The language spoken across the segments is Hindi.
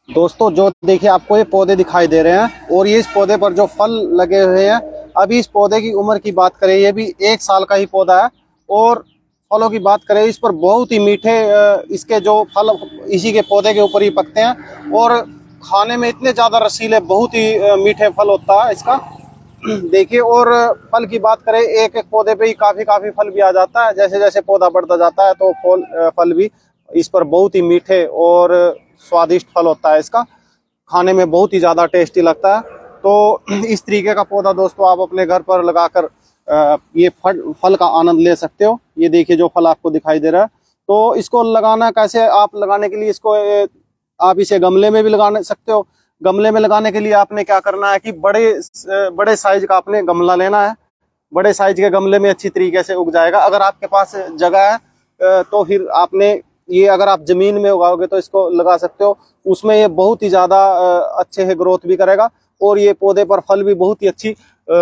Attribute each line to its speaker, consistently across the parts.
Speaker 1: दोस्तों जो देखिए आपको ये पौधे दिखाई दे रहे हैं और ये इस पौधे पर जो फल लगे हुए हैं। अभी इस पौधे की उम्र की बात करें, ये भी 1 साल का ही पौधा है। और फलों की बात करें, इस पर बहुत ही मीठे इसके जो फल इसी के पौधे के ऊपर ही पकते हैं और खाने में इतने ज़्यादा रसीले, बहुत ही मीठे फल होता है इसका। देखिए, और फल की बात करें, एक एक पौधे पे ही काफ़ी फल भी आ जाता है। जैसे जैसे पौधा बढ़ता जाता है तो फल भी इस पर बहुत ही मीठे और स्वादिष्ट फल होता है इसका। खाने में बहुत ही ज़्यादा टेस्टी लगता है। तो इस तरीके का पौधा दोस्तों आप अपने घर पर लगाकर ये फल का आनंद ले सकते हो। ये देखिए जो फल आपको दिखाई दे रहा है। तो इसको लगाना कैसे, आप लगाने के लिए इसको आप इसे गमले में भी लगा सकते हो। गमले में लगाने के लिए आपने क्या करना है कि बड़े साइज का आपने गमला लेना है। बड़े साइज के गमले में अच्छी तरीके से उग जाएगा। अगर आपके पास जगह है तो फिर आपने ये, अगर आप जमीन में उगाओगे तो इसको लगा सकते हो। उसमें ये बहुत ही ज़्यादा अच्छे से ग्रोथ भी करेगा और ये पौधे पर फल भी बहुत ही अच्छी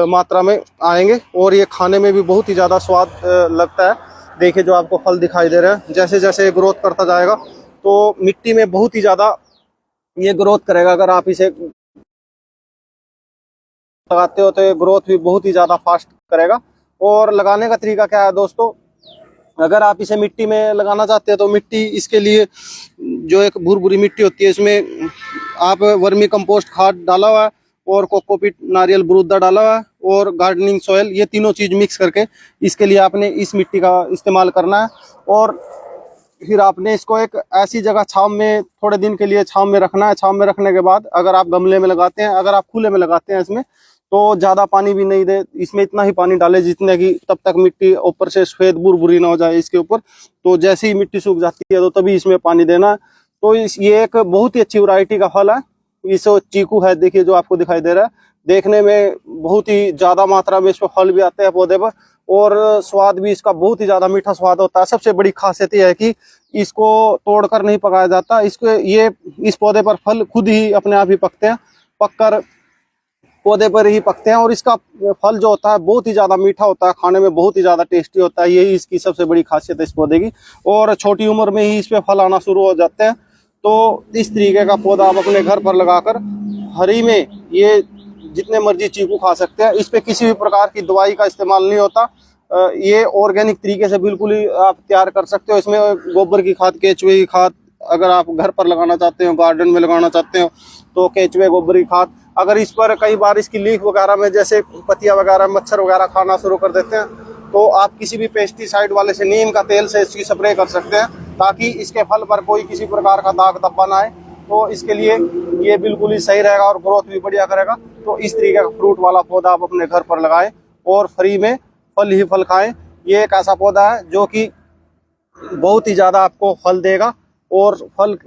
Speaker 1: मात्रा में आएंगे और ये खाने में भी बहुत ही ज़्यादा स्वाद लगता है। देखिए जो आपको फल दिखाई दे रहे हैं, जैसे जैसे ग्रोथ करता जाएगा तो मिट्टी में बहुत ही ज़्यादा ये ग्रोथ करेगा। अगर आप इसे लगाते हो तो ये ग्रोथ भी बहुत ही ज़्यादा फास्ट करेगा। और लगाने का तरीका क्या है दोस्तों, अगर आप इसे मिट्टी में लगाना चाहते हैं तो मिट्टी इसके लिए जो एक भुरभुरी मिट्टी होती है, इसमें आप वर्मी कंपोस्ट खाद डाला हुआ है और कोकोपीट नारियल बुरूदा डाला हुआ है और गार्डनिंग सॉइल, ये तीनों चीज़ मिक्स करके इसके लिए आपने इस मिट्टी का इस्तेमाल करना है। और फिर आपने इसको एक ऐसी जगह छांव में थोड़े दिन के लिए छांव में रखना है। छांव में रखने के बाद अगर आप गमले में लगाते हैं, अगर आप खुले में लगाते हैं इसमें, तो ज़्यादा पानी भी नहीं दे, इसमें इतना ही पानी डाले जितने की तब तक मिट्टी ऊपर से सफेद बुरबुरी ना हो जाए इसके ऊपर। तो जैसे ही मिट्टी सूख जाती है तो तभी इसमें पानी देना है। तो ये एक बहुत ही अच्छी वैरायटी का फल है। इस चीकू है, देखिए जो आपको दिखाई दे रहा है। देखने में बहुत ही ज़्यादा मात्रा में इसमें फल भी आते हैं पौधे पर और स्वाद भी इसका बहुत ही ज़्यादा मीठा स्वाद होता है। सबसे बड़ी खासियत यह है कि इसको तोड़कर नहीं पकाया जाता। इस पौधे पर फल खुद ही अपने आप ही पकते हैं, पककर पौधे पर ही पकते हैं। और इसका फल जो होता है बहुत ही ज़्यादा मीठा होता है, खाने में बहुत ही ज़्यादा टेस्टी होता है। यही इसकी सबसे बड़ी खासियत है इस पौधे की। और छोटी उम्र में ही इस पे फल आना शुरू हो जाते हैं। तो इस तरीके का पौधा आप अपने घर पर लगाकर हरी में ये जितने मर्जी चीकू खा सकते हैं। इस पे किसी भी प्रकार की दवाई का इस्तेमाल नहीं होता। ये ऑर्गेनिक तरीके से बिल्कुल ही आप तैयार कर सकते हो। इसमें गोबर की खाद, केचुए की खाद, अगर आप घर पर लगाना चाहते हो, गार्डन में लगाना चाहते हो तो केचुए गोबर की खाद। अगर इस पर कई बार इसकी लीफ वगैरह में जैसे पत्तियां वगैरह, मच्छर वगैरह खाना शुरू कर देते हैं तो आप किसी भी पेस्टिसाइड वाले से, नीम का तेल से इसकी स्प्रे कर सकते हैं ताकि इसके फल पर कोई किसी प्रकार का दाग धब्बा ना आए। तो इसके लिए ये बिल्कुल ही सही रहेगा और ग्रोथ भी बढ़िया करेगा। तो इस तरीके का फ्रूट वाला पौधा आप अपने घर पर लगाएं और फ्री में फल ही फल खाएं। ये एक ऐसा पौधा है जो कि बहुत ही ज़्यादा आपको फल देगा और फल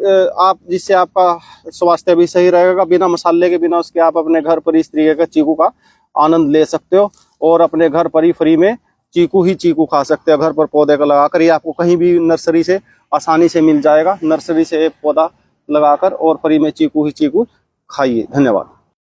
Speaker 1: आप जिससे आपका स्वास्थ्य भी सही रहेगा। बिना मसाले के, बिना उसके आप अपने घर पर इस तरीके का चीकू का आनंद ले सकते हो और अपने घर पर ही फ्री में चीकू खा सकते हो। घर पर पौधे का लगाकर, ये आपको कहीं भी नर्सरी से आसानी से मिल जाएगा। नर्सरी से एक पौधा लगाकर और फ्री में चीकू खाइए। धन्यवाद।